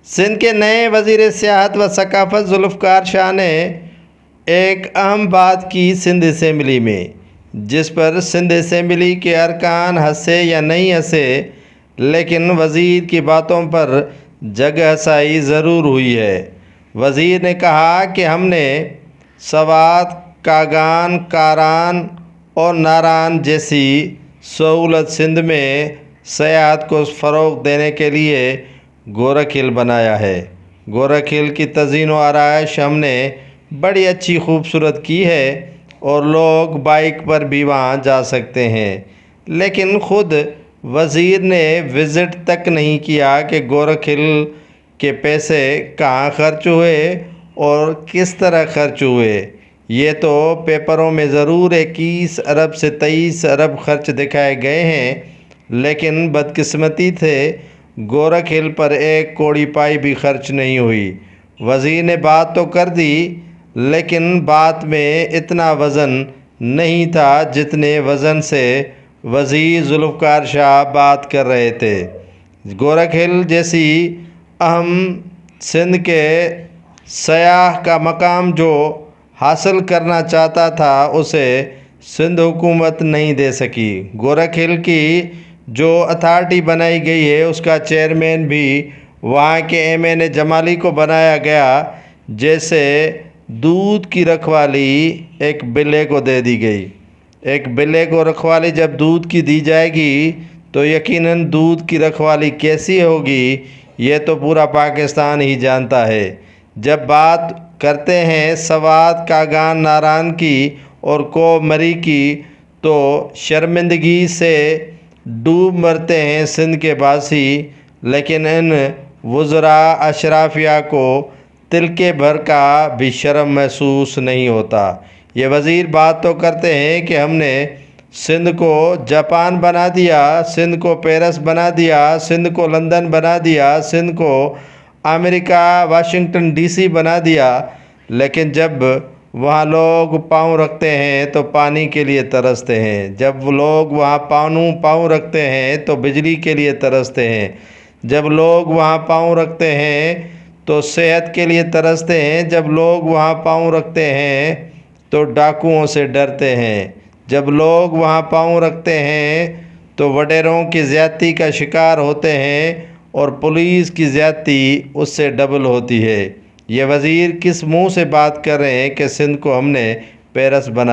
سندھ کے نئے وزیر سیاحت و ثقافت ذوالفقار شاہ نے ایک اہم بات کی سندھ اسمبلی میں، جس پر سندھ اسمبلی کے ارکان ہنسے یا نہیں ہنسے، لیکن وزیر کی باتوں پر جگہ ہنسائی ضرور ہوئی ہے۔ وزیر نے کہا کہ ہم نے سوات، کاگان، کاران اور ناران جیسی سہولت سندھ میں سیاحت کو فروغ دینے کے لیے گورکھ ہل بنایا ہے۔ گورکھ ہل کی تزئین و آرائش ہم نے بڑی اچھی خوبصورت کی ہے اور لوگ بائک پر بھی وہاں جا سکتے ہیں، لیکن خود وزیر نے وزٹ تک نہیں کیا کہ گورکھ ہل کے پیسے کہاں خرچ ہوئے اور کس طرح خرچ ہوئے۔ یہ تو پیپروں میں ضرور 21 ارب سے 23 ارب خرچ دکھائے گئے ہیں، لیکن بدقسمتی سے گورکھ ہل پر 1 کوڑی پائی بھی خرچ نہیں ہوئی۔ وزیر نے بات تو کر دی، لیکن بات میں اتنا وزن نہیں تھا جتنے وزن سے وزیر ذوالفقار شاہ بات کر رہے تھے۔ گورکھ ہل جیسی اہم سندھ کے سیاح کا مقام جو حاصل کرنا چاہتا تھا، اسے سندھ حکومت نہیں دے سکی۔ گورکھ ہل کی جو اتھارٹی بنائی گئی ہے، اس کا چیئرمین بھی وہاں کے ایم جمالی کو بنایا گیا، جیسے دودھ کی رکھوالی ایک بلے کو دے دی گئی۔ ایک بلے کو رکھوالی جب دودھ کی دی جائے گی تو یقیناً دودھ کی رکھوالی کیسی ہوگی، یہ تو پورا پاکستان ہی جانتا ہے۔ جب بات کرتے ہیں سوات، کاگان، ناران کی اور کوہ مری کی، تو شرمندگی سے ڈوب مرتے ہیں سندھ کے باسی، لیکن ان وزراء اشرافیہ کو تلکے بھر کا بھی شرم محسوس نہیں ہوتا۔ یہ وزیر بات تو کرتے ہیں کہ ہم نے سندھ کو جاپان بنا دیا، سندھ کو پیرس بنا دیا، سندھ کو لندن بنا دیا، سندھ کو امریکہ واشنگٹن ڈی سی بنا دیا، لیکن جب وہاں لوگ پاؤں رکھتے ہیں تو پانی کے لیے ترستے ہیں، جب لوگ وہاں پاؤں رکھتے ہیں تو بجلی کے لیے ترستے ہیں، جب لوگ وہاں پاؤں رکھتے ہیں تو صحت کے لیے ترستے ہیں، جب لوگ وہاں پاؤں رکھتے ہیں تو ڈاکوؤں سے ڈرتے ہیں، جب لوگ وہاں پاؤں رکھتے ہیں تو وڈیروں کی زیادتی کا شکار ہوتے ہیں اور پولیس کی زیادتی اس سے ڈبل ہوتی ہے۔ یہ وزیر کس منہ سے بات کر رہے ہیں کہ سندھ کو ہم نے پیرس بنا